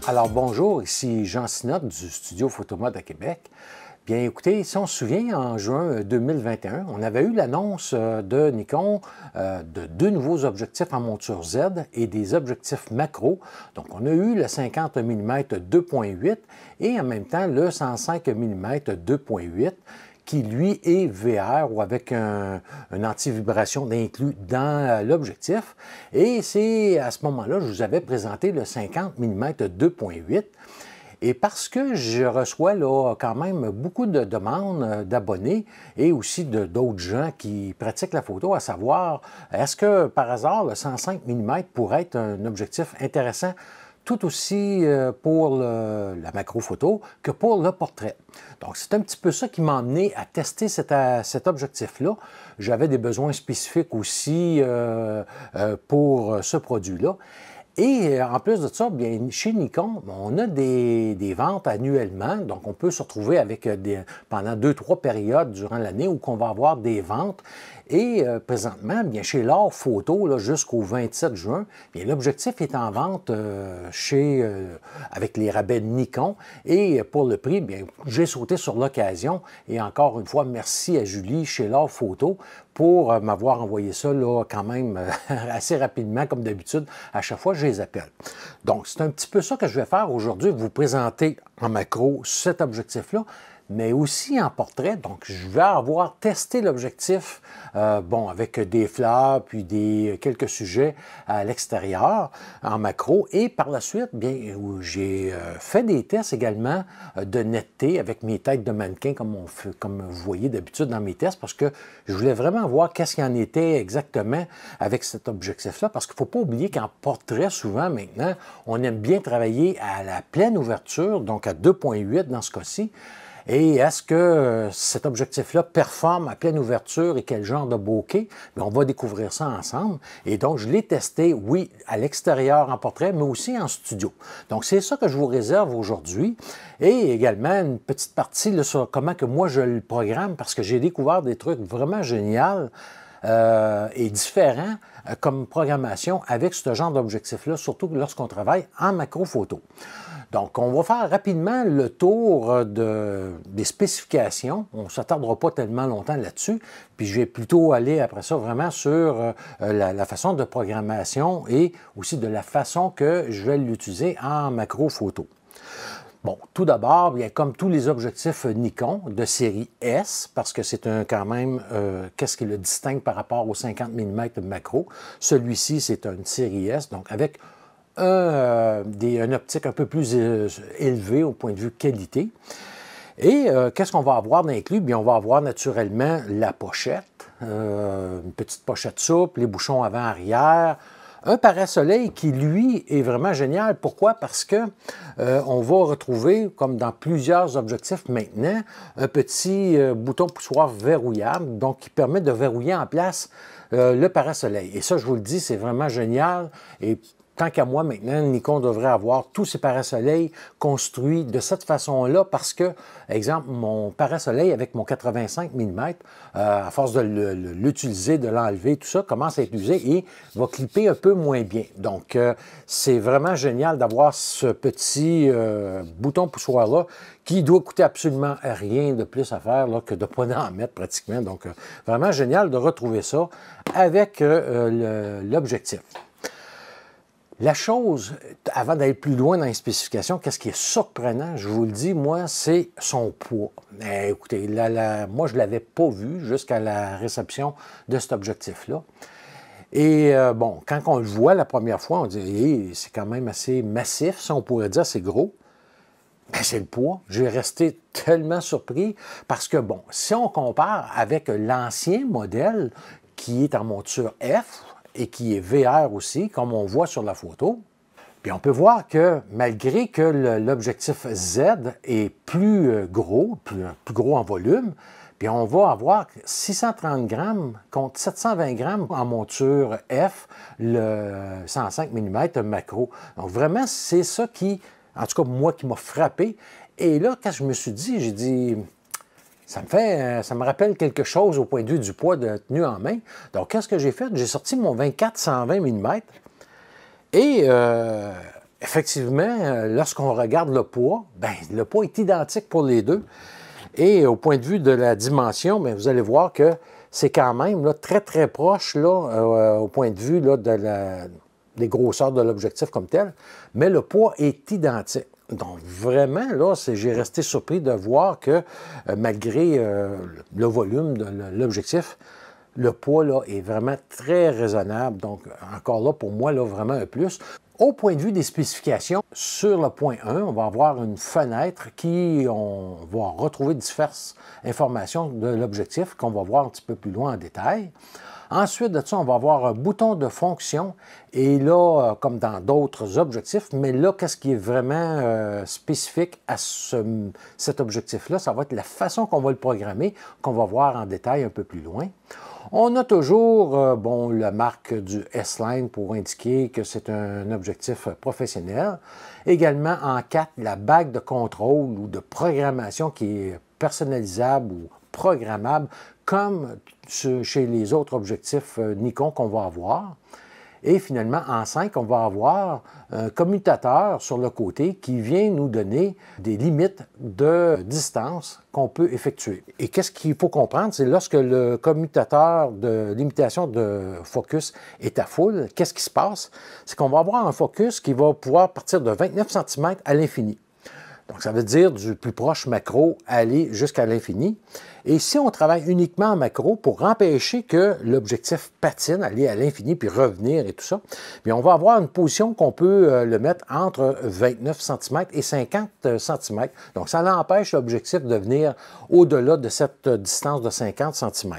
Alors bonjour, ici Jean Sinotte du studio Photomode à Québec. Bien écoutez, si on se souvient, en juin 2021, on avait eu l'annonce de Nikon de deux nouveaux objectifs en monture Z et des objectifs macro. Donc on a eu le 50 mm 2.8 et en même temps le 105 mm 2.8 qui lui est VR ou avec un anti-vibration inclus dans l'objectif. Et c'est à ce moment-là, je vous avais présenté le 50 mm 2.8. Et parce que je reçois là, quand même beaucoup de demandes d'abonnés et aussi d'autres gens qui pratiquent la photo, à savoir, est-ce que par hasard le 105 mm pourrait être un objectif intéressant tout aussi pour la macro photo que pour le portrait. Donc, c'est un petit peu ça qui m'a amené à tester cet objectif-là. J'avais des besoins spécifiques aussi pour ce produit-là. Et en plus de ça, bien, chez Nikon, on a des ventes annuellement, donc on peut se retrouver avec pendant 2-3 périodes durant l'année où on va avoir des ventes. Et présentement, bien, chez L'Art Photo, jusqu'au 27 juin, bien, l'objectif est en vente avec les rabais de Nikon. Et pour le prix, bien, j'ai sauté sur l'occasion. Et encore une fois, merci à Julie chez L'Art Photo pour m'avoir envoyé ça là, quand même assez rapidement, comme d'habitude. À chaque fois, je les appelle. Donc, c'est un petit peu ça que je vais faire aujourd'hui, vous présenter en macro cet objectif-là, mais aussi en portrait. Donc, je vais avoir testé l'objectif, bon, avec des fleurs, puis quelques sujets à l'extérieur, en macro. Et par la suite, bien, j'ai fait des tests également de netteté avec mes têtes de mannequin, comme vous voyez d'habitude dans mes tests, parce que je voulais vraiment voir qu'est-ce qu'il en était exactement avec cet objectif-là, parce qu'il ne faut pas oublier qu'en portrait, souvent, maintenant, on aime bien travailler à la pleine ouverture, donc à 2.8 dans ce cas-ci. Et est-ce que cet objectif-là performe à pleine ouverture et quel genre de bokeh? Bien, on va découvrir ça ensemble. Et donc, je l'ai testé, oui, à l'extérieur en portrait, mais aussi en studio. Donc, c'est ça que je vous réserve aujourd'hui. Et également, une petite partie là, sur comment que moi je le programme, parce que j'ai découvert des trucs vraiment géniaux et différents comme programmation avec ce genre d'objectif-là, surtout lorsqu'on travaille en macro photo. Donc, on va faire rapidement le tour des spécifications. On ne s'attardera pas tellement longtemps là-dessus. Puis, je vais plutôt aller après ça vraiment sur la façon de programmation et aussi de la façon que je vais l'utiliser en macro photo. Bon, tout d'abord, bien, comme tous les objectifs Nikon de série S, parce que c'est quand même, qu'est-ce qui le distingue par rapport au 50 mm macro, celui-ci, c'est une série S, donc avec une optique un peu plus élevée au point de vue qualité. Et qu'est-ce qu'on va avoir d'inclus? Bien, on va avoir naturellement la pochette, une petite pochette souple, les bouchons avant-arrière, un parasoleil qui, lui, est vraiment génial. Pourquoi? Parce que on va retrouver, comme dans plusieurs objectifs maintenant, un petit bouton poussoir verrouillable, donc qui permet de verrouiller en place le parasoleil. Et ça, je vous le dis, c'est vraiment génial. Et tant qu'à moi, maintenant, Nikon devrait avoir tous ses parasoleils construits de cette façon-là parce que, exemple, mon parasoleil avec mon 85 mm, à force de l'utiliser, de l'enlever, tout ça, commence à être usé et va clipper un peu moins bien. Donc, c'est vraiment génial d'avoir ce petit bouton poussoir-là qui doit coûter absolument rien de plus à faire là, que de ne pas en mettre pratiquement. Donc, vraiment génial de retrouver ça avec l'objectif. La chose, avant d'aller plus loin dans les spécifications, qu'est-ce qui est surprenant, je vous le dis, moi, c'est son poids. Écoutez, moi, je ne l'avais pas vu jusqu'à la réception de cet objectif-là. Et bon, quand on le voit la première fois, on dit hey, c'est quand même assez massif, ça on pourrait dire, c'est gros. Ben, c'est le poids. J'ai resté tellement surpris parce que, bon, si on compare avec l'ancien modèle qui est en monture F, et qui est VR aussi, comme on voit sur la photo, puis on peut voir que malgré que l'objectif Z est plus gros, plus gros en volume, Puis on va avoir 630 grammes contre 720 grammes en monture F, le 105 mm macro. Donc vraiment, c'est ça qui, en tout cas moi, qui m'a frappé. Et là, quand je me suis dit, j'ai dit, ça me rappelle quelque chose au point de vue du poids de tenue en main. Donc qu'est-ce que j'ai fait? J'ai sorti mon 24-120 mm et effectivement, lorsqu'on regarde le poids, bien, le poids est identique pour les deux. Et au point de vue de la dimension, bien, vous allez voir que c'est quand même là, très, très proche là, au point de vue là, des grosseurs de l'objectif comme tel, mais le poids est identique. Donc vraiment, là, j'ai resté surpris de voir que malgré le volume de l'objectif, le poids là, est vraiment très raisonnable. Donc encore là, pour moi, là, vraiment un plus. Au point de vue des spécifications, sur le point 1, on va avoir une fenêtre qui, on va retrouver diverses informations de l'objectif qu'on va voir un petit peu plus loin en détail. Ensuite de ça, on va avoir un bouton de fonction. Et là, comme dans d'autres objectifs, mais là, qu'est-ce qui est vraiment spécifique à cet objectif-là? Ça va être la façon qu'on va le programmer, qu'on va voir en détail un peu plus loin. On a toujours la marque du S-Line pour indiquer que c'est un objectif professionnel. Également, en 4, la bague de contrôle ou de programmation qui est personnalisable ou programmable, comme chez les autres objectifs Nikon qu'on va avoir. Et finalement, en 5, on va avoir un commutateur sur le côté qui vient nous donner des limites de distance qu'on peut effectuer. Et qu'est-ce qu'il faut comprendre? C'est lorsque le commutateur de limitation de focus est à full, qu'est-ce qui se passe? C'est qu'on va avoir un focus qui va pouvoir partir de 29 cm à l'infini. Donc, ça veut dire du plus proche macro aller jusqu'à l'infini. Et si on travaille uniquement en macro pour empêcher que l'objectif patine, aller à l'infini puis revenir et tout ça, bien, on va avoir une position qu'on peut le mettre entre 29 cm et 50 cm. Donc, ça l'empêche l'objectif de venir au-delà de cette distance de 50 cm.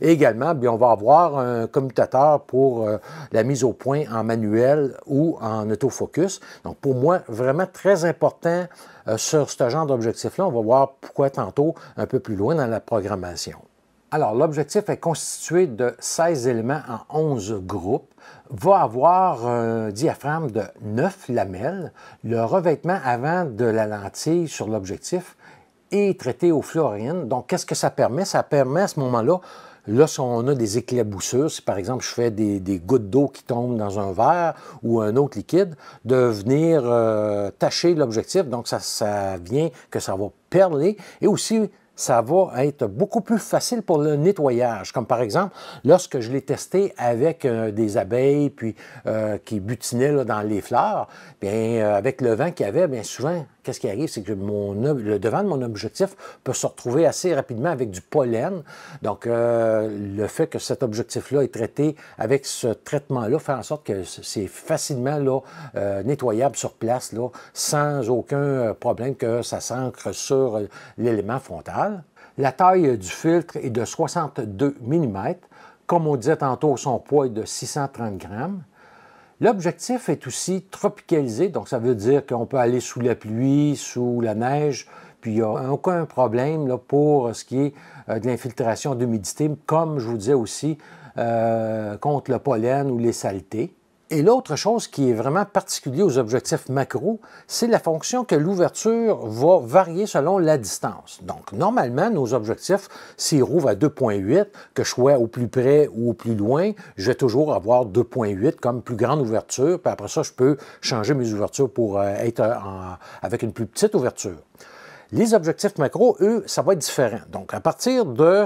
Et également, bien, on va avoir un commutateur pour la mise au point en manuel ou en autofocus. Donc, pour moi, vraiment très important sur ce genre d'objectif-là. On va voir pourquoi tantôt un peu plus loin dans la programmation. Alors, l'objectif est constitué de 16 éléments en 11 groupes, va avoir un diaphragme de 9 lamelles. Le revêtement avant de la lentille sur l'objectif est traité au fluorine. Donc, qu'est-ce que ça permet? Ça permet à ce moment-là, lorsqu'on a des éclaboussures, si par exemple je fais des gouttes d'eau qui tombent dans un verre ou un autre liquide, de venir tacher l'objectif. Donc, ça vient que ça va perler et aussi ça va être beaucoup plus facile pour le nettoyage. Comme par exemple, lorsque je l'ai testé avec des abeilles puis qui butinaient là, dans les fleurs, bien avec le vent qu'il y avait, bien souvent, qu'est-ce qui arrive? C'est que le devant de mon objectif peut se retrouver assez rapidement avec du pollen. Donc, le fait que cet objectif-là est traité avec ce traitement-là fait en sorte que c'est facilement là, nettoyable sur place, là, sans aucun problème que ça s'ancre sur l'élément frontal. La taille du filtre est de 62 mm. Comme on disait tantôt, son poids est de 630 grammes. L'objectif est aussi tropicalisé, donc ça veut dire qu'on peut aller sous la pluie, sous la neige, puis il n'y a aucun problème là, pour ce qui est de l'infiltration d'humidité, comme je vous disais aussi, contre le pollen ou les saletés. Et l'autre chose qui est vraiment particulière aux objectifs macro, c'est la fonction que l'ouverture va varier selon la distance. Donc, normalement, nos objectifs, s'ils rouvrent à 2.8, que je sois au plus près ou au plus loin, je vais toujours avoir 2.8 comme plus grande ouverture, puis après ça, je peux changer mes ouvertures pour être avec une plus petite ouverture. Les objectifs macro, eux, ça va être différent. Donc, à partir de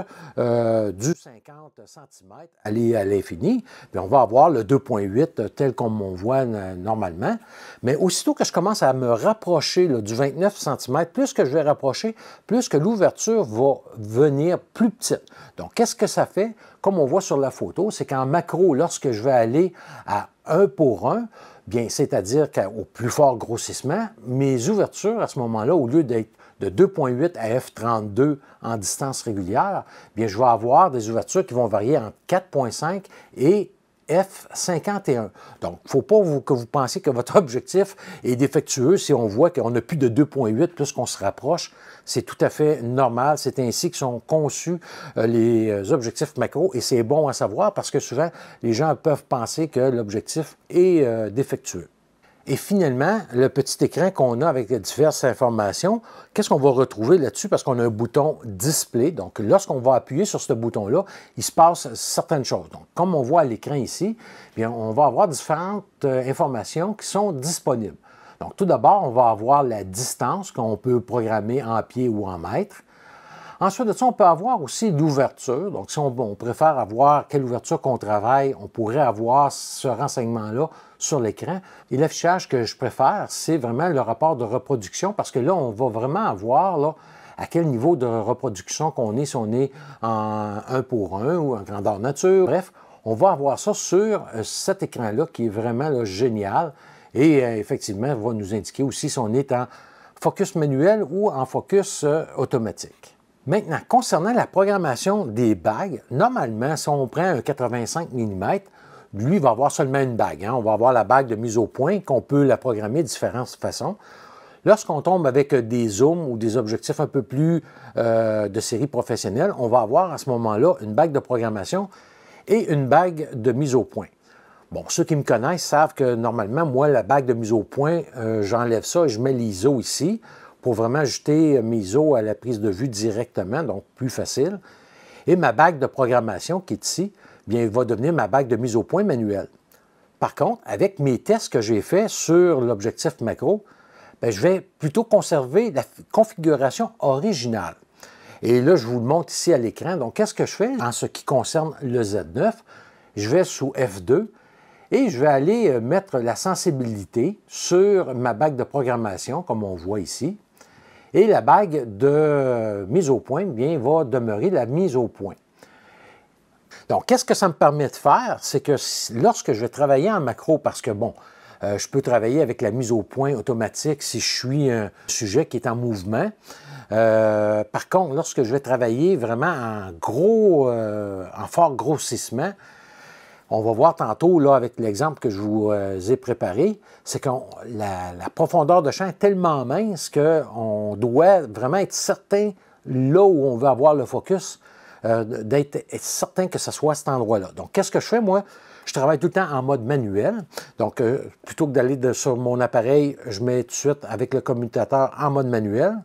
du 50 cm aller à l'infini, on va avoir le 2.8 tel qu'on voit normalement. Mais aussitôt que je commence à me rapprocher là, du 29 cm, plus que je vais rapprocher, plus que l'ouverture va venir plus petite. Donc, qu'est-ce que ça fait? Comme on voit sur la photo, c'est qu'en macro, lorsque je vais aller à 1 pour 1, bien, c'est-à-dire qu'au plus fort grossissement, mes ouvertures à ce moment-là, au lieu d'être de 2.8 à f32 en distance régulière, bien, je vais avoir des ouvertures qui vont varier entre 4.5 et F51. Donc, il ne faut pas que vous pensiez que votre objectif est défectueux si on voit qu'on n'a plus de 2.8 plus qu'on se rapproche. C'est tout à fait normal. C'est ainsi que sont conçus les objectifs macro et c'est bon à savoir parce que souvent, les gens peuvent penser que l'objectif est défectueux. Et finalement, le petit écran qu'on a avec les diverses informations, qu'est-ce qu'on va retrouver là-dessus? Parce qu'on a un bouton Display. Donc, lorsqu'on va appuyer sur ce bouton-là, il se passe certaines choses. Donc, comme on voit à l'écran ici, bien, on va avoir différentes informations qui sont disponibles. Donc, tout d'abord, on va avoir la distance qu'on peut programmer en pieds ou en mètres. Ensuite de ça, on peut avoir aussi l'ouverture. Donc, si on préfère avoir quelle ouverture qu'on travaille, on pourrait avoir ce renseignement-là sur l'écran. Et l'affichage que je préfère, c'est vraiment le rapport de reproduction parce que là, on va vraiment avoir là, à quel niveau de reproduction qu'on est, si on est en 1:1 ou en grandeur nature. Bref, on va avoir ça sur cet écran-là qui est vraiment là, génial et effectivement, va nous indiquer aussi si on est en focus manuel ou en focus automatique. Maintenant, concernant la programmation des bagues, normalement, si on prend un 85 mm, lui va avoir seulement une bague. On va avoir la bague de mise au point qu'on peut la programmer de différentes façons. Lorsqu'on tombe avec des zooms ou des objectifs un peu plus de série professionnelle, on va avoir à ce moment-là une bague de programmation et une bague de mise au point. Bon, ceux qui me connaissent savent que normalement, moi, la bague de mise au point, j'enlève ça et je mets l'ISO ici pour vraiment ajouter mes ISO à la prise de vue directement, donc plus facile. Et ma bague de programmation qui est ici, bien, va devenir ma bague de mise au point manuelle. Par contre, avec mes tests que j'ai faits sur l'objectif macro, bien, je vais plutôt conserver la configuration originale. Et là, je vous le montre ici à l'écran. Donc, qu'est-ce que je fais en ce qui concerne le Z9? Je vais sous F2 et je vais aller mettre la sensibilité sur ma bague de programmation, comme on voit ici. Et la bague de mise au point, bien, va demeurer la mise au point. Donc, qu'est-ce que ça me permet de faire? C'est que lorsque je vais travailler en macro, parce que, bon, je peux travailler avec la mise au point automatique si je suis un sujet qui est en mouvement. Par contre, lorsque je vais travailler vraiment en fort grossissement, on va voir tantôt, là, avec l'exemple que je vous ai préparé, c'est que la profondeur de champ est tellement mince qu'on doit vraiment être certain, là où on veut avoir le focus, d'être certain que ce soit à cet endroit-là. Donc, qu'est-ce que je fais, moi? Je travaille tout le temps en mode manuel. Donc, plutôt que d'aller sur mon appareil, je mets tout de suite avec le commutateur en mode manuel.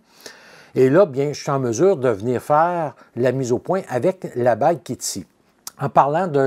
Et là, bien, je suis en mesure de venir faire la mise au point avec la bague qui est ici. En parlant du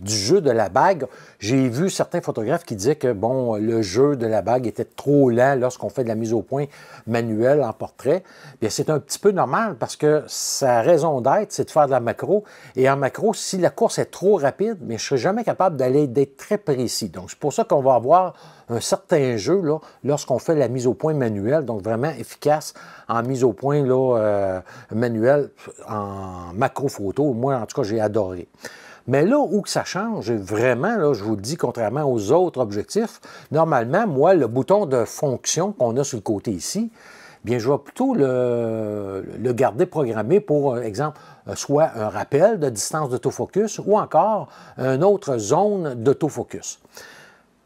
jeu de la bague, j'ai vu certains photographes qui disaient que bon, le jeu de la bague était trop lent lorsqu'on fait de la mise au point manuelle en portrait. Bien, c'est un petit peu normal parce que sa raison d'être, c'est de faire de la macro. Et en macro, si la course est trop rapide, bien, je ne serai jamais capable d'être très précis. Donc, c'est pour ça qu'on va avoir un certain jeu là, lorsqu'on fait la mise au point manuelle, donc vraiment efficace en mise au point là, manuelle, en macro photo. Moi, en tout cas, j'ai adoré. Mais là où ça change, vraiment, là, je vous le dis, contrairement aux autres objectifs, normalement, moi, le bouton de fonction qu'on a sur le côté ici, bien, je vais plutôt le garder programmé pour, exemple, soit un rappel de distance d'autofocus ou encore une autre zone d'autofocus.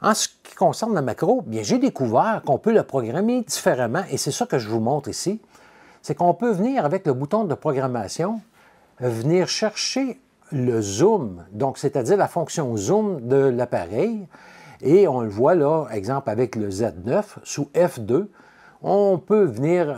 En ce qui concerne le macro, bien, j'ai découvert qu'on peut le programmer différemment et c'est ça que je vous montre ici. C'est qu'on peut venir avec le bouton de programmation, venir chercher le zoom, donc c'est-à-dire la fonction zoom de l'appareil. Et on le voit là, exemple avec le Z9, sous F2, on peut venir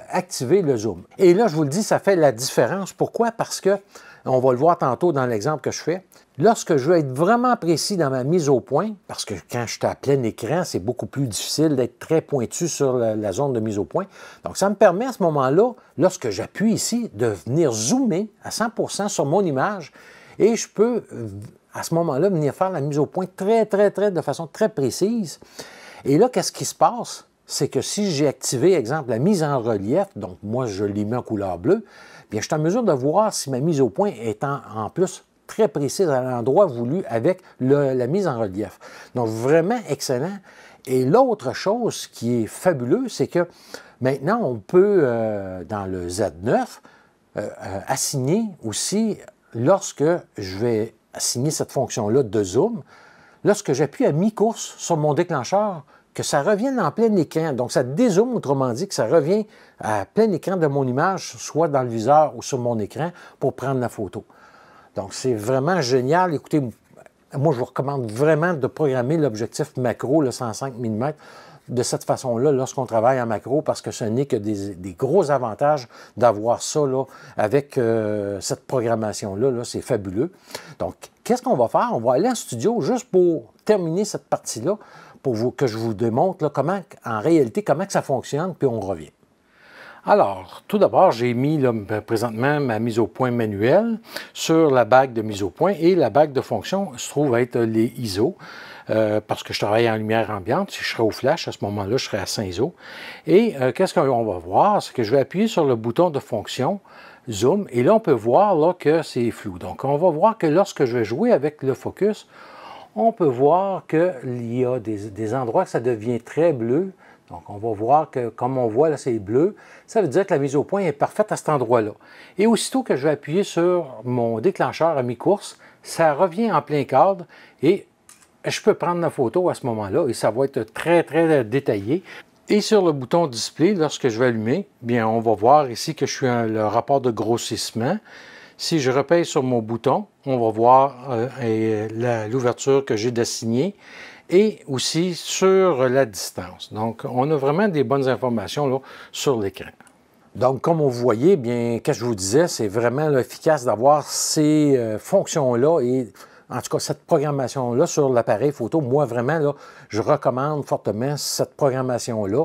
activer le zoom. Et là, je vous le dis, ça fait la différence. Pourquoi? Parce que, on va le voir tantôt dans l'exemple que je fais, lorsque je veux être vraiment précis dans ma mise au point, parce que quand je suis à plein écran, c'est beaucoup plus difficile d'être très pointu sur la zone de mise au point. Donc, ça me permet à ce moment-là, lorsque j'appuie ici, de venir zoomer à 100% sur mon image et je peux, à ce moment-là, venir faire la mise au point de façon très précise. Et là, qu'est-ce qui se passe? C'est que si j'ai activé, exemple, la mise en relief, donc moi, je l'ai mis en couleur bleue, bien, je suis en mesure de voir si ma mise au point est en plus très précise à l'endroit voulu avec la mise en relief. Donc, vraiment excellent. Et l'autre chose qui est fabuleux, c'est que maintenant, on peut, dans le Z9, assigner aussi, lorsque je vais assigné cette fonction-là de zoom, lorsque j'appuie à mi-course sur mon déclencheur, que ça revienne en plein écran. Donc, ça dézoome, autrement dit, que ça revient à plein écran de mon image, soit dans le viseur ou sur mon écran, pour prendre la photo. Donc, c'est vraiment génial. Écoutez, moi, je vous recommande vraiment de programmer l'objectif macro, le 105 mm, de cette façon-là lorsqu'on travaille en macro, parce que ce n'est que des gros avantages d'avoir ça là, avec cette programmation-là. Là, c'est fabuleux. Donc, qu'est-ce qu'on va faire? On va aller en studio juste pour terminer cette partie-là, pour que je vous démontre là, comment, en réalité, comment que ça fonctionne, puis on revient. Alors, tout d'abord, j'ai mis là, présentement ma mise au point manuelle sur la bague de mise au point et la bague de fonction se trouve être les ISO parce que je travaille en lumière ambiante. Si je serais au flash, à ce moment-là, je serais à 5 ISO. Et qu'est-ce qu'on va voir? C'est que je vais appuyer sur le bouton de fonction zoom et là, on peut voir là, que c'est flou. Donc, on va voir que lorsque je vais jouer avec le focus, on peut voir qu'il y a des endroits que ça devient très bleu. Donc, on va voir que, comme on voit là, c'est bleu. Ça veut dire que la mise au point est parfaite à cet endroit-là. Et aussitôt que je vais appuyer sur mon déclencheur à mi-course, ça revient en plein cadre et je peux prendre la photo à ce moment-là et ça va être très, très détaillé. Et sur le bouton display, lorsque je vais allumer, bien, on va voir ici que je suis le rapport de grossissement. Si je repèse sur mon bouton, on va voir l'ouverture que j'ai d'asssigner et aussi sur la distance. Donc, on a vraiment des bonnes informations là, sur l'écran. Donc, comme vous voyez, bien, qu'est-ce que je vous disais, c'est vraiment là, efficace d'avoir ces fonctions-là et en tout cas, cette programmation-là sur l'appareil photo. Moi, vraiment, là, je recommande fortement cette programmation-là.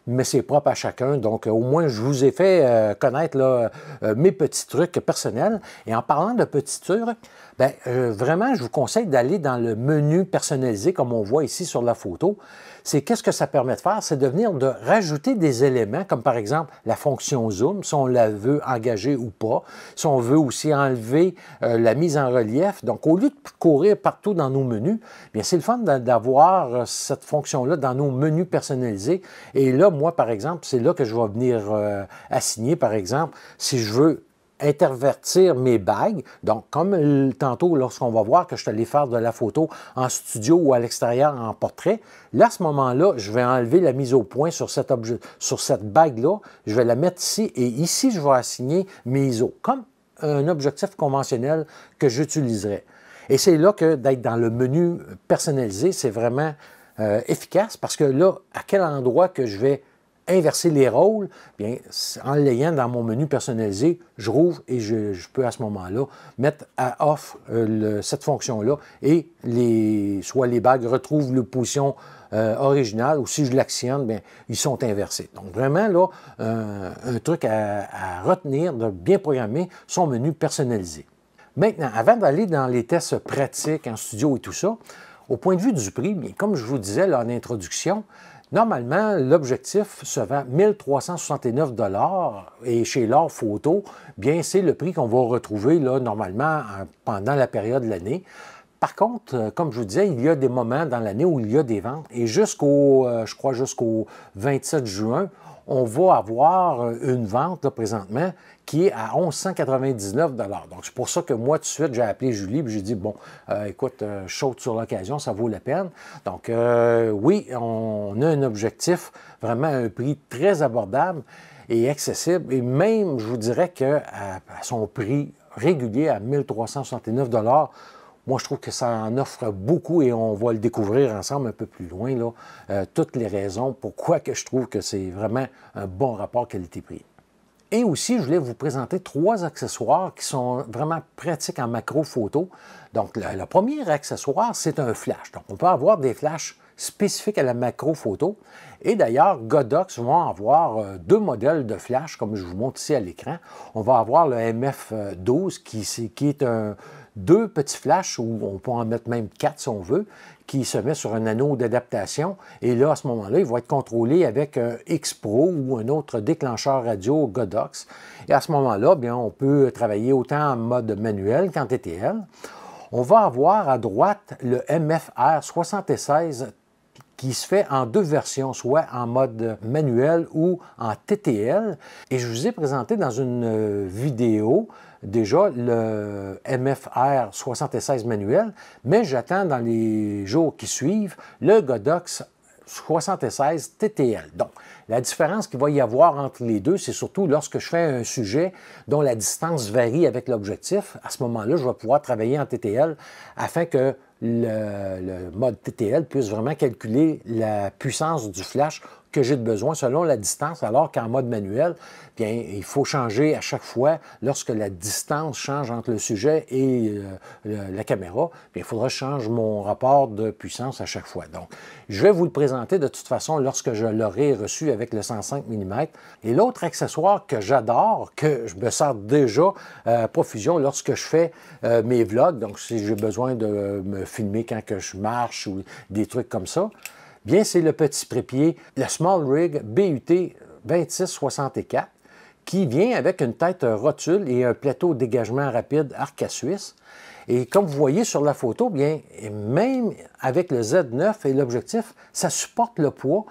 Mais c'est propre à chacun. Donc, au moins, je vous ai fait connaître là, mes petits trucs personnels. Et en parlant de petits trucs, bien, vraiment, je vous conseille d'aller dans le menu personnalisé, comme on voit ici sur la photo. C'est qu'est-ce que ça permet de faire? C'est de venir de rajouter des éléments, comme par exemple la fonction zoom, si on la veut engager ou pas. Si on veut aussi enlever la mise en relief. Donc, au lieu de courir partout dans nos menus, bien, c'est le fun d'avoir cette fonction-là dans nos menus personnalisés. Et là, moi, par exemple, c'est là que je vais venir assigner, par exemple, si je veux intervertir mes bagues. Donc, comme tantôt, lorsqu'on va voir que je suis allé faire de la photo en studio ou à l'extérieur en portrait, là, à ce moment-là, je vais enlever la mise au point sur cette bague-là. Je vais la mettre ici et ici, je vais assigner mes ISO, comme un objectif conventionnel que j'utiliserais. Et c'est là que d'être dans le menu personnalisé, c'est vraiment efficace parce que là, à quel endroit que je vais inverser les rôles, bien, en l'ayant dans mon menu personnalisé, je rouvre et je peux à ce moment-là mettre à off cette fonction-là et soit les bagues retrouvent leur position originale ou si je l'actionne, bien, ils sont inversés. Donc vraiment, là, un truc à retenir, de bien programmer son menu personnalisé. Maintenant, avant d'aller dans les tests pratiques en studio et tout ça, au point de vue du prix, bien, comme je vous disais là, en introduction, normalement, l'objectif se vend 1 369 $ et chez L'Or Photo, bien, c'est le prix qu'on va retrouver là, normalement pendant la période de l'année. Par contre, comme je vous disais, il y a des moments dans l'année où il y a des ventes et je crois jusqu'au 27 juin, on va avoir une vente là, présentement qui est à 1 199 $. Donc, c'est pour ça que moi, tout de suite, j'ai appelé Julie et j'ai dit, bon, écoute, je saute sur l'occasion, ça vaut la peine. Donc, oui, on a un objectif, vraiment un prix très abordable et accessible. Et même, je vous dirais qu'à son prix régulier, à 1 369 $, moi, je trouve que ça en offre beaucoup et on va le découvrir ensemble un peu plus loin, là, toutes les raisons pourquoi que je trouve que c'est vraiment un bon rapport qualité-prix. Et aussi, je voulais vous présenter 3 accessoires qui sont vraiment pratiques en macro photo. Donc, le premier accessoire, c'est un flash. Donc, on peut avoir des flashs spécifiques à la macro photo. Et d'ailleurs, Godox vont avoir 2 modèles de flash, comme je vous montre ici à l'écran. On va avoir le MF12 qui est 2 petits flashs, où on peut en mettre même 4 si on veut, qui se met sur un anneau d'adaptation. Et là, à ce moment-là, il va être contrôlé avec un X-Pro ou un autre déclencheur radio Godox. Et à ce moment-là, bien, on peut travailler autant en mode manuel qu'en TTL. On va avoir à droite le MFR 76 qui se fait en 2 versions, soit en mode manuel ou en TTL. Et je vous ai présenté dans une vidéo déjà le MFR 76 manuel, mais j'attends dans les jours qui suivent le Godox 76 TTL. Donc, la différence qu'il va y avoir entre les deux, c'est surtout lorsque je fais un sujet dont la distance varie avec l'objectif. À ce moment-là, je vais pouvoir travailler en TTL afin que le mode TTL puisse vraiment calculer la puissance du flash que j'ai de besoin selon la distance, alors qu'en mode manuel, bien, il faut changer à chaque fois, lorsque la distance change entre le sujet et la caméra, bien, il faudra que je change mon rapport de puissance à chaque fois. Donc, je vais vous le présenter de toute façon lorsque je l'aurai reçu avec le 105 mm. Et l'autre accessoire que j'adore, que je me sers déjà à profusion lorsque je fais mes vlogs, donc si j'ai besoin de me filmer quand que je marche ou des trucs comme ça, bien, c'est le petit trépied, le Small Rig BUT 2664, qui vient avec une tête rotule et un plateau de dégagement rapide Arca Suisse. Et comme vous voyez sur la photo, bien, même avec le Z9 et l'objectif, ça supporte le poids.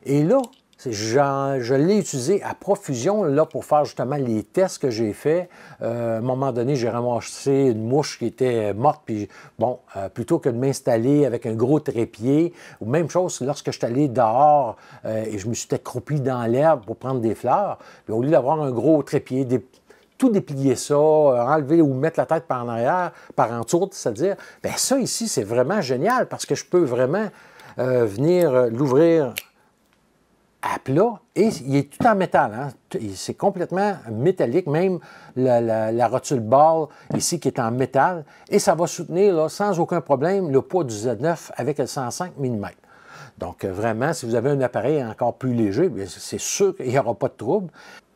Et là, je l'ai utilisé à profusion là, pour faire justement les tests que j'ai faits. À un moment donné, j'ai ramassé une mouche qui était morte, puis bon, plutôt que de m'installer avec un gros trépied, ou même chose lorsque je suis allé dehors et je me suis accroupi dans l'herbe pour prendre des fleurs, au lieu d'avoir un gros trépied, tout déplier ça, enlever ou mettre la tête par en arrière, par en dessous, c'est-à-dire, bien ça ici, c'est vraiment génial parce que je peux vraiment venir l'ouvrir à plat, et il est tout en métal. Hein? C'est complètement métallique, même la rotule ball ici qui est en métal, et ça va soutenir là, sans aucun problème le poids du Z9 avec le 105 mm. Donc vraiment, si vous avez un appareil encore plus léger, c'est sûr qu'il n'y aura pas de trouble.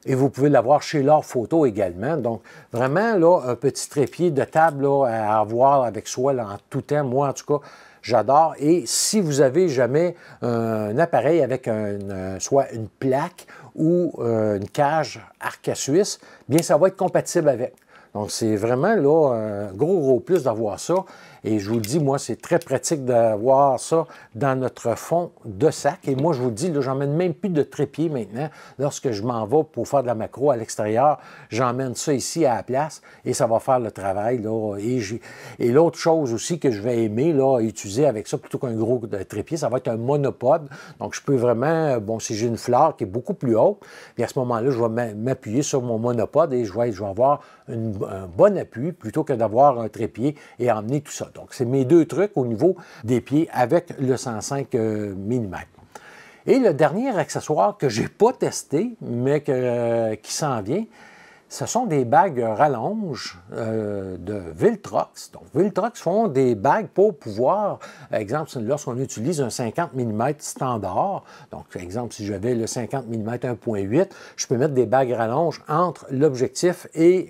Et vous pouvez l'avoir chez L'Or Photo également. Donc, vraiment, là, un petit trépied de table là, à avoir avec soi là, en tout temps. Moi, en tout cas, j'adore. Et si vous avez jamais un appareil avec soit une plaque ou une cage Arca Suisse, bien, ça va être compatible avec. Donc, c'est vraiment là, un gros plus d'avoir ça. Et je vous le dis, moi, c'est très pratique d'avoir ça dans notre fond de sac. Et moi, je vous le dis, j'emmène même plus de trépied maintenant. Lorsque je m'en vais pour faire de la macro à l'extérieur, j'emmène ça ici à la place et ça va faire le travail. Là. Et l'autre chose aussi que je vais aimer là, utiliser avec ça, plutôt qu'un gros trépied, ça va être un monopode. Donc, je peux vraiment, bon, si j'ai une fleur qui est beaucoup plus haute, et à ce moment-là, je vais m'appuyer sur mon monopode et je vais avoir un bon appui plutôt que d'avoir un trépied et emmener tout ça. Donc, c'est mes deux trucs au niveau des pieds avec le 105 mm. Et le dernier accessoire que je n'ai pas testé, mais qui s'en vient, ce sont des bagues rallonges de Viltrox. Donc, Viltrox font des bagues pour pouvoir, exemple, lorsqu'on utilise un 50 mm standard, donc, exemple, si j'avais le 50 mm 1.8, je peux mettre des bagues rallonges entre l'objectif et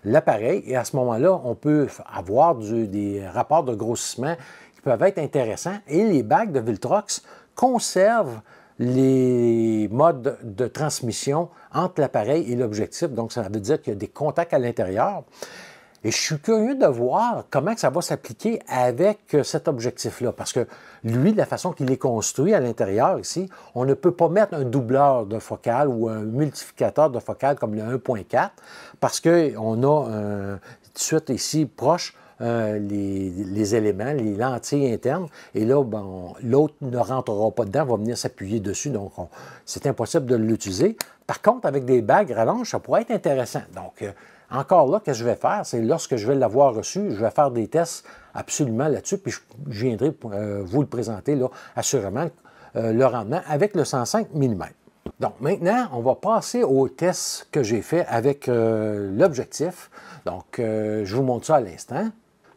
l'appareil. Et à ce moment-là, on peut avoir des rapports de grossissement qui peuvent être intéressants. Et les bagues de Viltrox conservent les modes de transmission entre l'appareil et l'objectif. Donc, ça veut dire qu'il y a des contacts à l'intérieur. Et je suis curieux de voir comment ça va s'appliquer avec cet objectif-là. Parce que lui, la façon qu'il est construit à l'intérieur ici, on ne peut pas mettre un doubleur de focale ou un multiplicateur de focale comme le 1.4 parce qu'on a tout de suite ici proche les éléments, les lentilles internes, et là, bon, l'autre ne rentrera pas dedans, va venir s'appuyer dessus, donc c'est impossible de l'utiliser. Par contre, avec des bagues rallonges, ça pourrait être intéressant. Donc, encore là, qu'est-ce que je vais faire? C'est lorsque je vais l'avoir reçu, je vais faire des tests absolument là-dessus, puis je viendrai vous le présenter, là, assurément, le rendement avec le 105 mm. Donc, maintenant, on va passer au test que j'ai fait avec l'objectif. Donc, je vous montre ça à l'instant.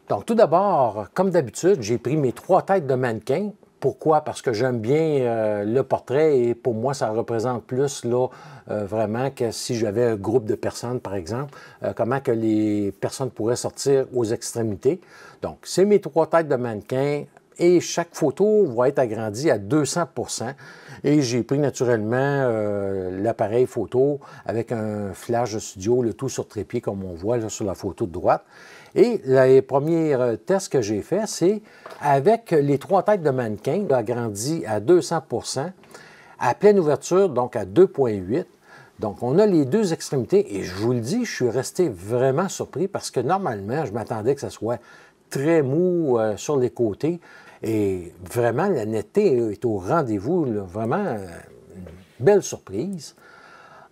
Donc, tout d'abord, comme d'habitude, j'ai pris mes 3 têtes de mannequin. Pourquoi? Parce que j'aime bien le portrait et pour moi, ça représente plus là, vraiment que si j'avais un groupe de personnes, par exemple, comment que les personnes pourraient sortir aux extrémités. Donc, c'est mes 3 têtes de mannequin et chaque photo va être agrandie à 200 %. Et j'ai pris naturellement l'appareil photo avec un flash de studio, le tout sur trépied comme on voit là, sur la photo de droite. Et les premiers tests que j'ai faits, c'est avec les 3 têtes de mannequin agrandis à 200 % à pleine ouverture, donc à 2.8. Donc, on a les deux extrémités et je vous le dis, je suis resté vraiment surpris parce que normalement, je m'attendais que ça soit très mou sur les côtés et vraiment, la netteté est au rendez-vous, là, vraiment une belle surprise.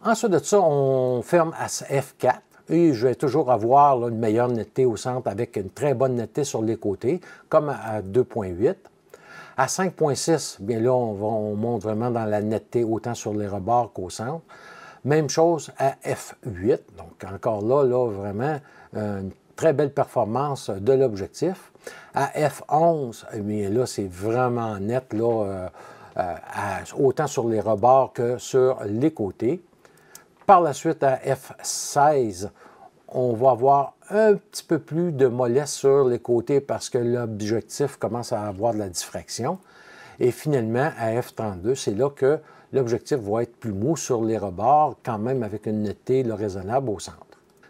Ensuite de ça, on ferme à F4 et je vais toujours avoir là, une meilleure netteté au centre avec une très bonne netteté sur les côtés, comme à 2.8. À 5.6, bien là, on monte vraiment dans la netteté autant sur les rebords qu'au centre. Même chose à F8, donc encore là vraiment une très belle performance de l'objectif. À F11, eh bien là, c'est vraiment net, là, autant sur les rebords que sur les côtés. Par la suite, à F16, on va avoir un petit peu plus de mollesse sur les côtés parce que l'objectif commence à avoir de la diffraction. Et finalement, à F32, c'est là que l'objectif va être plus mou sur les rebords, quand même avec une netteté là, raisonnable au centre.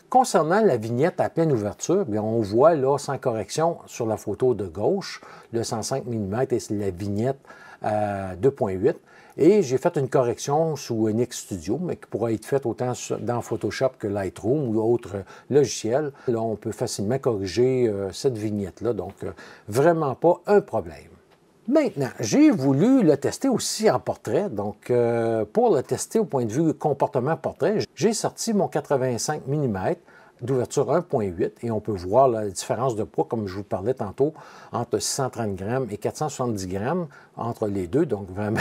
Concernant la vignette à pleine ouverture, bien, on voit là, sans correction, sur la photo de gauche, le 105 mm et la vignette à 2.8. Et j'ai fait une correction sous NX Studio, mais qui pourra être faite autant dans Photoshop que Lightroom ou autres logiciels. Là, on peut facilement corriger cette vignette-là, donc vraiment pas un problème. Maintenant, j'ai voulu le tester aussi en portrait. Donc, pour le tester au point de vue comportement portrait, j'ai sorti mon 85 mm d'ouverture 1.8 et on peut voir la différence de poids, comme je vous parlais tantôt, entre 630 grammes et 470 grammes entre les deux. Donc, vraiment,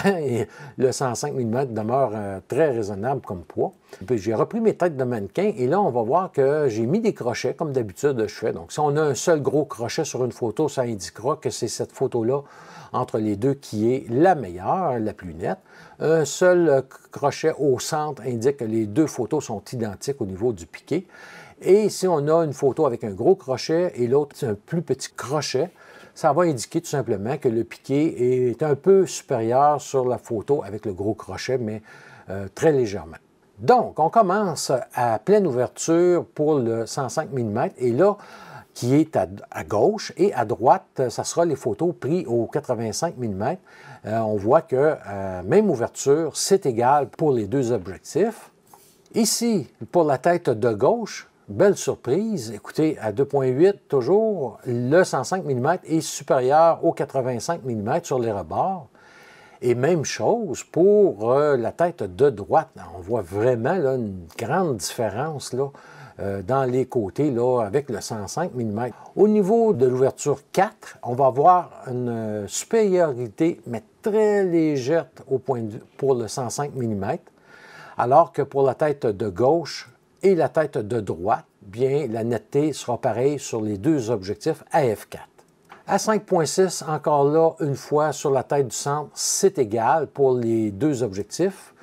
le 105 mm demeure très raisonnable comme poids. J'ai repris mes têtes de mannequin et là, on va voir que j'ai mis des crochets, comme d'habitude je fais. Donc, si on a un seul gros crochet sur une photo, ça indiquera que c'est cette photo-là entre les deux qui est la meilleure, la plus nette. Un seul crochet au centre indique que les deux photos sont identiques au niveau du piqué. Et si on a une photo avec un gros crochet et l'autre un plus petit crochet, ça va indiquer tout simplement que le piqué est un peu supérieur sur la photo avec le gros crochet, mais très légèrement. Donc, on commence à pleine ouverture pour le 105 mm et là, qui est à gauche, et à droite, ça sera les photos prises au 85 mm. On voit que même ouverture, c'est égal pour les deux objectifs. Ici, pour la tête de gauche, belle surprise, écoutez, à 2.8 toujours, le 105 mm est supérieur au 85 mm sur les rebords. Et même chose pour la tête de droite. On voit vraiment là, une grande différence là, dans les côtés là, avec le 105 mm. Au niveau de l'ouverture 4, on va avoir une supériorité, mais très légère au point de vue pour le 105 mm, alors que pour la tête de gauche et la tête de droite, bien, la netteté sera pareille sur les deux objectifs à f4. À 5.6, encore là, une fois sur la tête du centre, c'est égal pour les deux objectifs.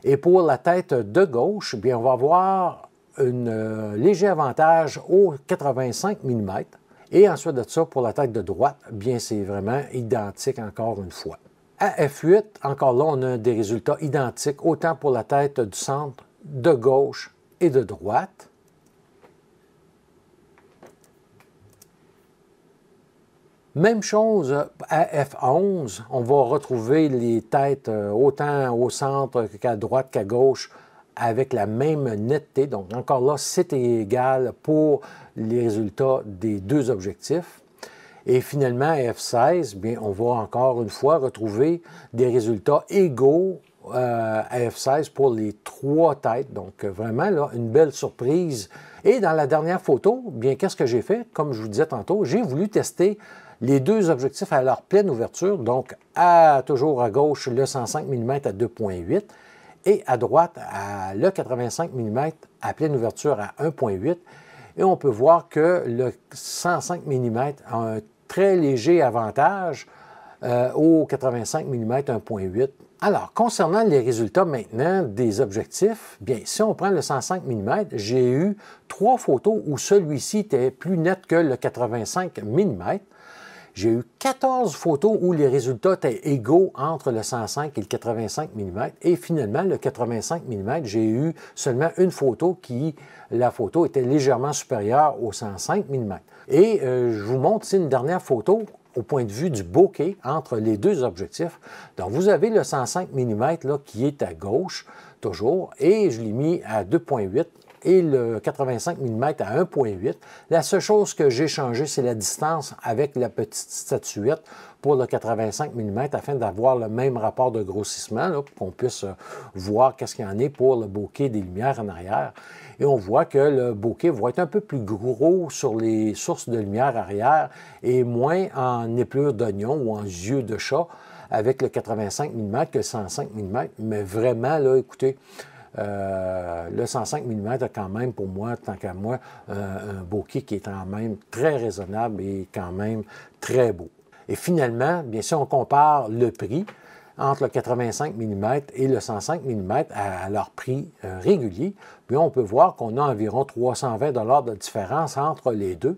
Et pour la tête de gauche, bien, on va avoir un léger avantage au 85 mm. Et ensuite de ça, pour la tête de droite, bien, c'est vraiment identique encore une fois. À F8, encore là, on a des résultats identiques, autant pour la tête du centre, de gauche et de droite. Même chose à F11, on va retrouver les têtes autant au centre qu'à droite qu'à gauche avec la même netteté. Donc encore là, c'est égal pour les résultats des deux objectifs. Et finalement, à F16, bien, on va encore une fois retrouver des résultats égaux à F16 pour les trois têtes. Donc vraiment, là, une belle surprise. Et dans la dernière photo, bien, qu'est-ce que j'ai fait? Comme je vous disais tantôt, j'ai voulu tester les deux objectifs à leur pleine ouverture, donc toujours à gauche le 105 mm à 2.8 et à droite le 85 mm à pleine ouverture à 1.8. Et on peut voir que le 105 mm a un très léger avantage au 85 mm 1.8. Alors, concernant les résultats maintenant des objectifs, bien, si on prend le 105 mm, j'ai eu 3 photos où celui-ci était plus net que le 85 mm. J'ai eu 14 photos où les résultats étaient égaux entre le 105 et le 85 mm. Et finalement, le 85 mm, j'ai eu seulement une photo la photo était légèrement supérieure au 105 mm. Et je vous montre ici une dernière photo au point de vue du bokeh entre les deux objectifs. Donc, vous avez le 105 mm là, qui est à gauche. toujours, et je l'ai mis à 2,8 et le 85 mm à 1,8. La seule chose que j'ai changé, c'est la distance avec la petite statuette pour le 85 mm afin d'avoir le même rapport de grossissement, là, pour qu'on puisse voir qu'est-ce qu'il y en est pour le bokeh des lumières en arrière. Et on voit que le bokeh va être un peu plus gros sur les sources de lumière arrière et moins en épure d'oignon ou en yeux de chat avec le 85 mm que le 105 mm. Mais vraiment, là, écoutez, le 105 mm a quand même, pour moi, tant qu'à moi, un bokeh qui est quand même très raisonnable et quand même très beau. Et finalement, bien sûr, on compare le prix entre le 85 mm et le 105 mm à leur prix régulier. Puis on peut voir qu'on a environ 320 $ de différence entre les deux.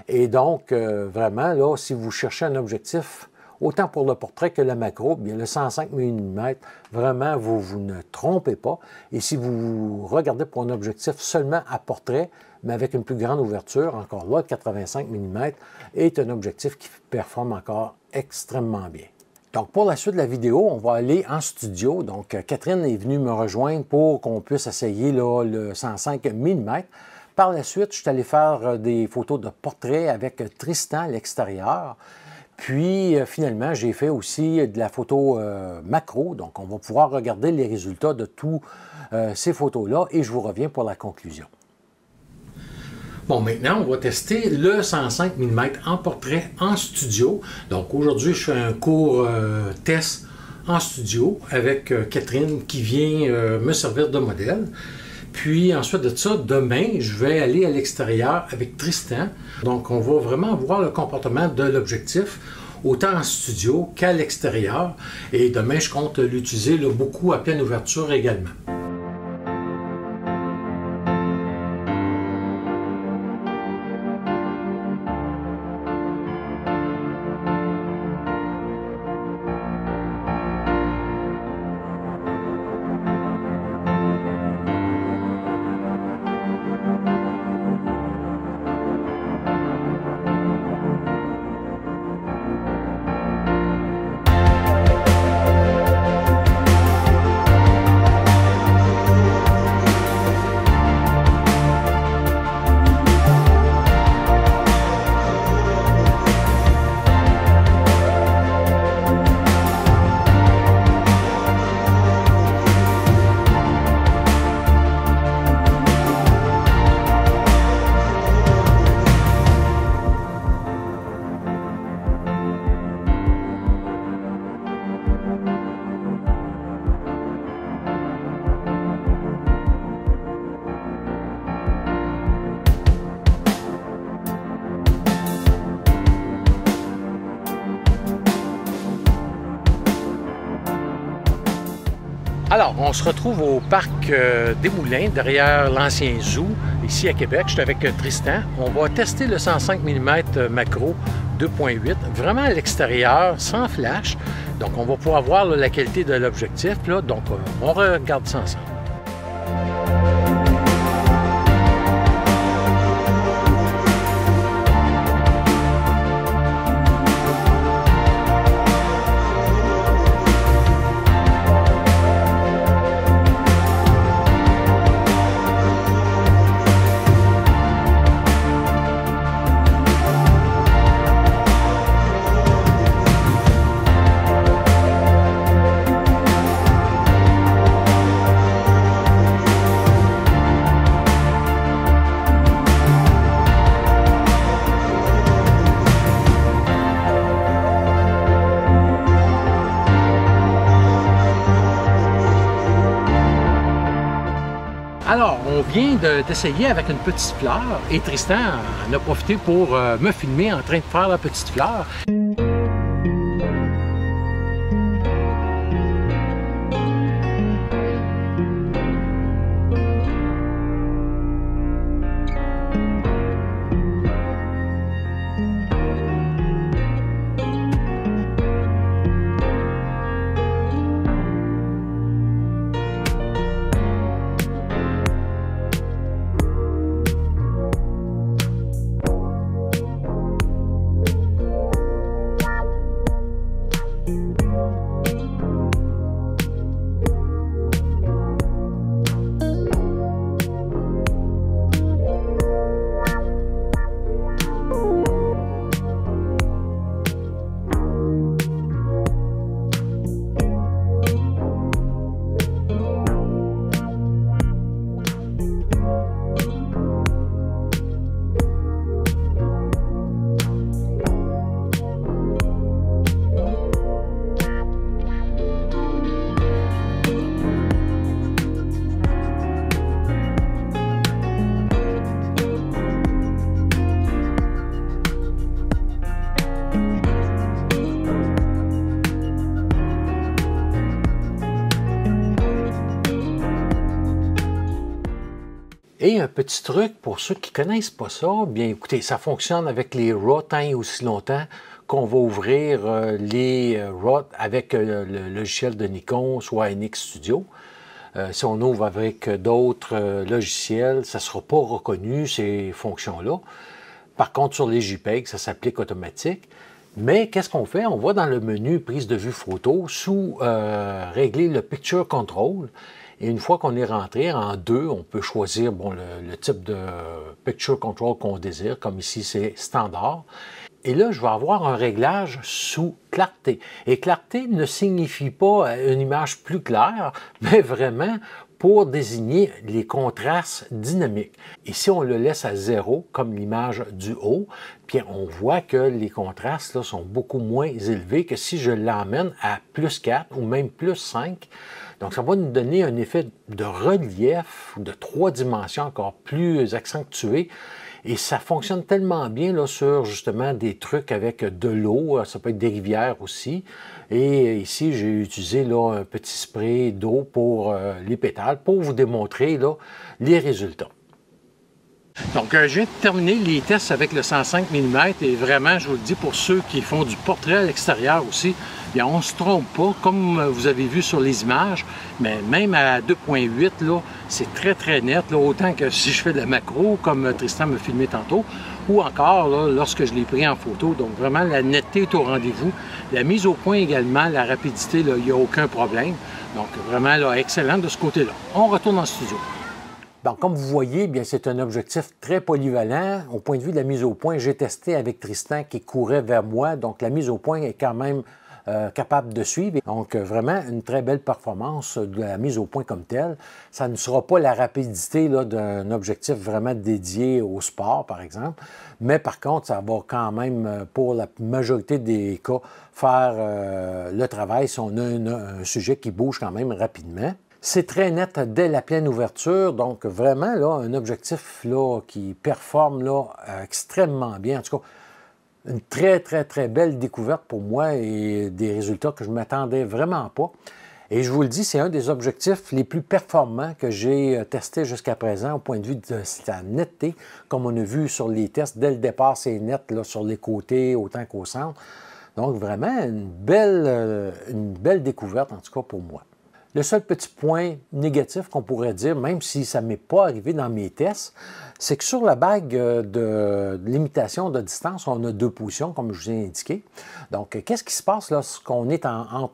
Et donc, vraiment, là, si vous cherchez un objectif, autant pour le portrait que le macro, bien le 105 mm, vraiment, vous ne trompez pas. Et si vous regardez pour un objectif seulement à portrait, mais avec une plus grande ouverture, encore là, le 85 mm est un objectif qui performe encore extrêmement bien. Donc, pour la suite de la vidéo, on va aller en studio. Donc, Catherine est venue me rejoindre pour qu'on puisse essayer là, le 105 mm. Par la suite, je suis allé faire des photos de portrait avec Tristan à l'extérieur. Puis, finalement, j'ai fait aussi de la photo macro. Donc, on va pouvoir regarder les résultats de tous ces photos-là et je vous reviens pour la conclusion. Bon, maintenant, on va tester le 105 mm en portrait en studio. Donc, aujourd'hui, je fais un court test en studio avec Catherine qui vient me servir de modèle. Puis, ensuite de ça, demain, je vais aller à l'extérieur avec Tristan. Donc, on va vraiment voir le comportement de l'objectif, autant en studio qu'à l'extérieur. Et demain, je compte l'utiliser beaucoup à pleine ouverture également. Alors, on se retrouve au parc des Moulins, derrière l'ancien zoo, ici à Québec. Je suis avec Tristan. On va tester le 105 mm macro 2.8, vraiment à l'extérieur, sans flash. Donc, on va pouvoir voir la qualité de l'objectif. Donc, on regarde ça ensemble. Alors, on vient d'essayer avec une petite fleur et Tristan en a profité pour me filmer en train de faire la petite fleur. Et un petit truc pour ceux qui ne connaissent pas ça, bien écoutez, ça fonctionne avec les RAW tant et aussi longtemps qu'on va ouvrir les RAW avec le logiciel de Nikon, soit NX Studio. Si on ouvre avec d'autres logiciels, ça ne sera pas reconnu, ces fonctions-là. Par contre, sur les JPEG, ça s'applique automatique. Mais qu'est-ce qu'on fait? On va dans le menu prise de vue photo sous régler le Picture Control. Et une fois qu'on est rentré en 2, on peut choisir le type de Picture Control qu'on désire, comme ici c'est standard. Et là, je vais avoir un réglage sous clarté. Et clarté ne signifie pas une image plus claire, mais vraiment pour désigner les contrastes dynamiques. Ici, on le laisse à 0, comme l'image du haut, puis on voit que les contrastes là, sont beaucoup moins élevés que si je l'emmène à plus 4 ou même plus 5. Donc, ça va nous donner un effet de relief de 3 dimensions encore plus accentué. Et ça fonctionne tellement bien là, sur justement des trucs avec de l'eau, ça peut être des rivières aussi. Et ici, j'ai utilisé là, un petit spray d'eau pour les pétales pour vous démontrer là, les résultats. Donc, je viens de terminer les tests avec le 105 mm et vraiment, je vous le dis, pour ceux qui font du portrait à l'extérieur aussi, bien, on ne se trompe pas, comme vous avez vu sur les images, mais même à 2.8, là, c'est très, très net, là, autant que si je fais de la macro, comme Tristan me filmé tantôt, ou encore là, lorsque je l'ai pris en photo. Donc, vraiment, la netteté est au rendez-vous. La mise au point également, la rapidité, il n'y a aucun problème. Donc, vraiment, là, excellent de ce côté-là. On retourne en studio. Donc, comme vous voyez, bien, c'est un objectif très polyvalent. Au point de vue de la mise au point, j'ai testé avec Tristan qui courait vers moi. Donc, la mise au point est quand même capable de suivre. Donc, vraiment, une très belle performance de la mise au point comme telle. Ça ne sera pas la rapidité d'un objectif vraiment dédié au sport, par exemple. Mais par contre, ça va quand même, pour la majorité des cas, faire le travail si on a un sujet qui bouge quand même rapidement. C'est très net dès la pleine ouverture, donc vraiment là, un objectif là, qui performe là, extrêmement bien. En tout cas, une très, très, très belle découverte pour moi et des résultats que je ne m'attendais vraiment pas. Et je vous le dis, c'est un des objectifs les plus performants que j'ai testé jusqu'à présent au point de vue de sa netteté. Comme on a vu sur les tests, dès le départ, c'est net là, sur les côtés autant qu'au centre. Donc vraiment, une belle découverte, en tout cas pour moi. Le seul petit point négatif qu'on pourrait dire, même si ça ne m'est pas arrivé dans mes tests, c'est que sur la bague de limitation de distance, on a 2 positions, comme je vous ai indiqué. Donc, qu'est-ce qui se passe lorsqu'on est en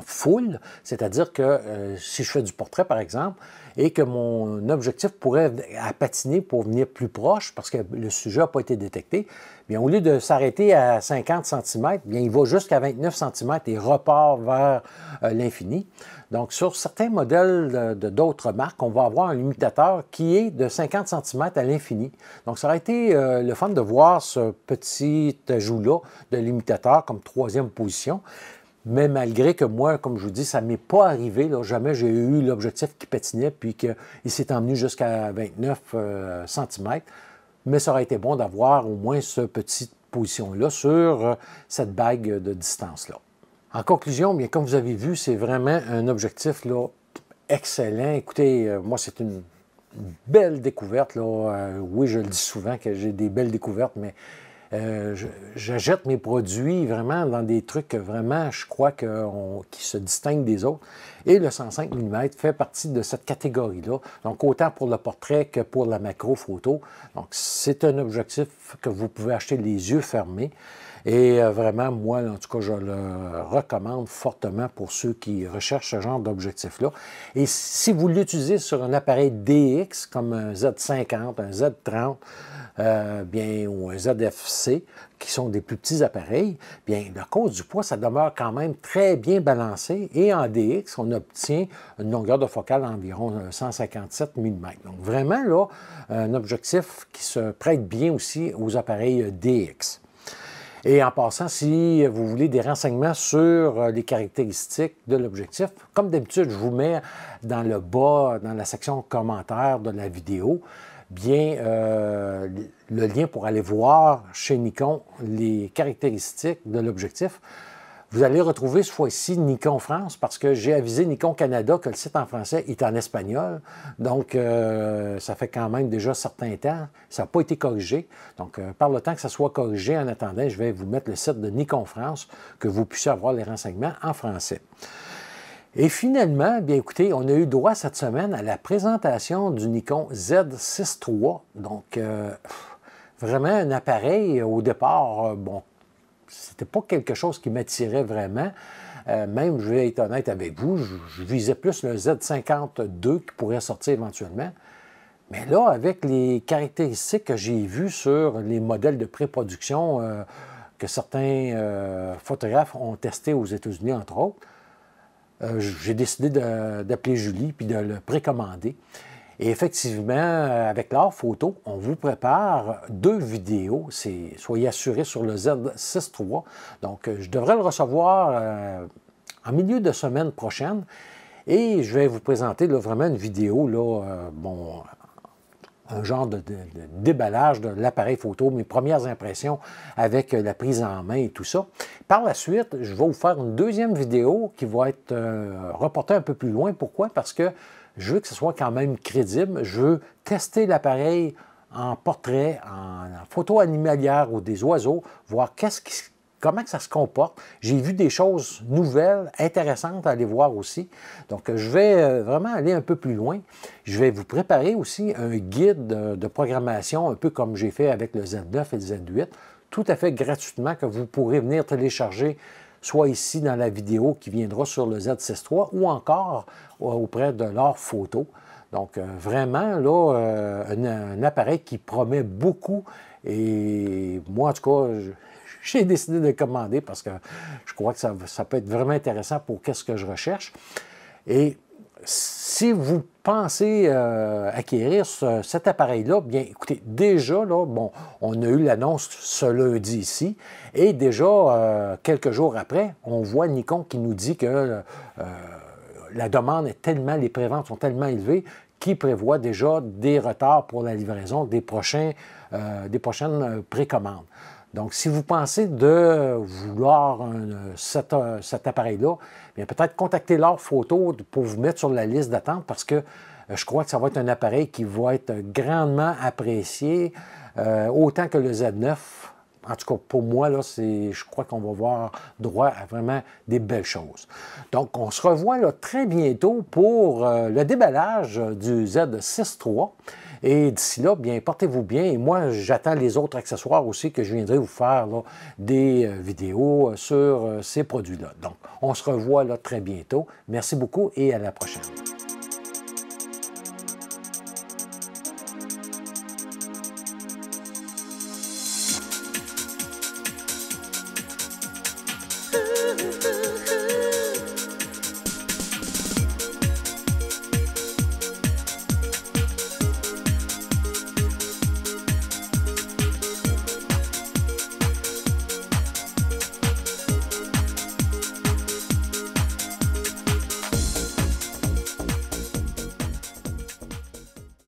full? C'est-à-dire que si je fais du portrait, par exemple, et que mon objectif pourrait patiner pour venir plus proche, parce que le sujet n'a pas été détecté, bien, au lieu de s'arrêter à 50 cm, bien, il va jusqu'à 29 cm et repart vers l'infini. Donc, sur certains modèles d'autres marques, on va avoir un limitateur qui est de 50 cm à l'infini. Donc, ça aurait été le fun de voir ce petit ajout-là de limitateur comme 3e position. Mais malgré que moi, comme je vous dis, ça ne m'est pas arrivé, là, jamais j'ai eu l'objectif qui patinait puis qu'il s'est emmené jusqu'à 29 cm. Mais ça aurait été bon d'avoir au moins cette petite position-là sur cette bague de distance-là. En conclusion, bien, comme vous avez vu, c'est vraiment un objectif là, excellent. Écoutez, moi, c'est une belle découverte. Oui, je le dis souvent que j'ai des belles découvertes, mais j'achète mes produits vraiment dans des trucs que vraiment, je crois qui se distinguent des autres. Et le 105 mm fait partie de cette catégorie-là. Donc, autant pour le portrait que pour la macro photo. Donc, c'est un objectif que vous pouvez acheter les yeux fermés. Et vraiment, moi, en tout cas, je le recommande fortement pour ceux qui recherchent ce genre d'objectif-là. Et si vous l'utilisez sur un appareil DX, comme un Z50, un Z30, ou un ZFC, qui sont des plus petits appareils, bien, à cause du poids, ça demeure quand même très bien balancé. Et en DX, on obtient une longueur de focale d'environ 157 mm. Donc, vraiment, là, un objectif qui se prête bien aussi aux appareils DX. Et en passant, si vous voulez des renseignements sur les caractéristiques de l'objectif, comme d'habitude, je vous mets dans le bas, dans la section commentaires de la vidéo, bien, le lien pour aller voir chez Nikon les caractéristiques de l'objectif. Vous allez retrouver cette fois-ci Nikon France parce que j'ai avisé Nikon Canada que le site en français est en espagnol. Donc, ça fait quand même déjà un certain temps. Ça n'a pas été corrigé. Donc, par le temps que ça soit corrigé, en attendant, je vais vous mettre le site de Nikon France, que vous puissiez avoir les renseignements en français. Et finalement, bien écoutez, on a eu droit cette semaine à la présentation du Nikon Z6 III. Donc, vraiment un appareil, au départ, bon, c'était pas quelque chose qui m'attirait vraiment. Même, je vais être honnête avec vous, je visais plus le Z52 qui pourrait sortir éventuellement. Mais là, avec les caractéristiques que j'ai vues sur les modèles de pré-production que certains photographes ont testés aux États-Unis, entre autres, j'ai décidé d'appeler Julie puis de le précommander. Et effectivement, avec l'art photo, on vous prépare 2 vidéos. Soyez assurés sur le Z6 III. Donc, je devrais le recevoir en milieu de semaine prochaine. Et je vais vous présenter là, vraiment une vidéo, là, bon, un genre de déballage de l'appareil photo, mes premières impressions avec la prise en main et tout ça. Par la suite, je vais vous faire une deuxième vidéo qui va être reportée un peu plus loin. Pourquoi? Parce que je veux que ce soit quand même crédible. Je veux tester l'appareil en portrait, en photo animalière ou des oiseaux, voir comment ça se comporte. J'ai vu des choses nouvelles, intéressantes à aller voir aussi. Donc, je vais vraiment aller un peu plus loin. Je vais vous préparer aussi un guide de programmation, un peu comme j'ai fait avec le Z9 et le Z8, tout à fait gratuitement, que vous pourrez venir télécharger soit ici dans la vidéo qui viendra sur le Z6 III ou encore auprès de l'art photo. Donc, vraiment, là, un appareil qui promet beaucoup. Et moi, en tout cas, j'ai décidé de le commander parce que je crois que ça peut être vraiment intéressant pour qu'est-ce que je recherche. Et si vous pensez acquérir cet appareil-là, bien, écoutez, déjà, là, bon, on a eu l'annonce ce lundi ici, et déjà, quelques jours après, on voit Nikon qui nous dit que la demande est tellement, les préventes sont tellement élevées qu'il prévoit déjà des retards pour la livraison des prochaines précommandes. Donc, si vous pensez de vouloir cet appareil-là, bien peut-être contactez l'art photo pour vous mettre sur la liste d'attente parce que je crois que ça va être un appareil qui va être grandement apprécié, autant que le Z9. En tout cas, pour moi, là, je crois qu'on va avoir droit à vraiment des belles choses. Donc, on se revoit là, très bientôt pour le déballage du Z6 III. Et d'ici là, bien, portez-vous bien. Et moi, j'attends les autres accessoires aussi que je viendrai vous faire là, des vidéos sur ces produits-là. Donc, on se revoit là, très bientôt. Merci beaucoup et à la prochaine. Ooh, ooh, ooh.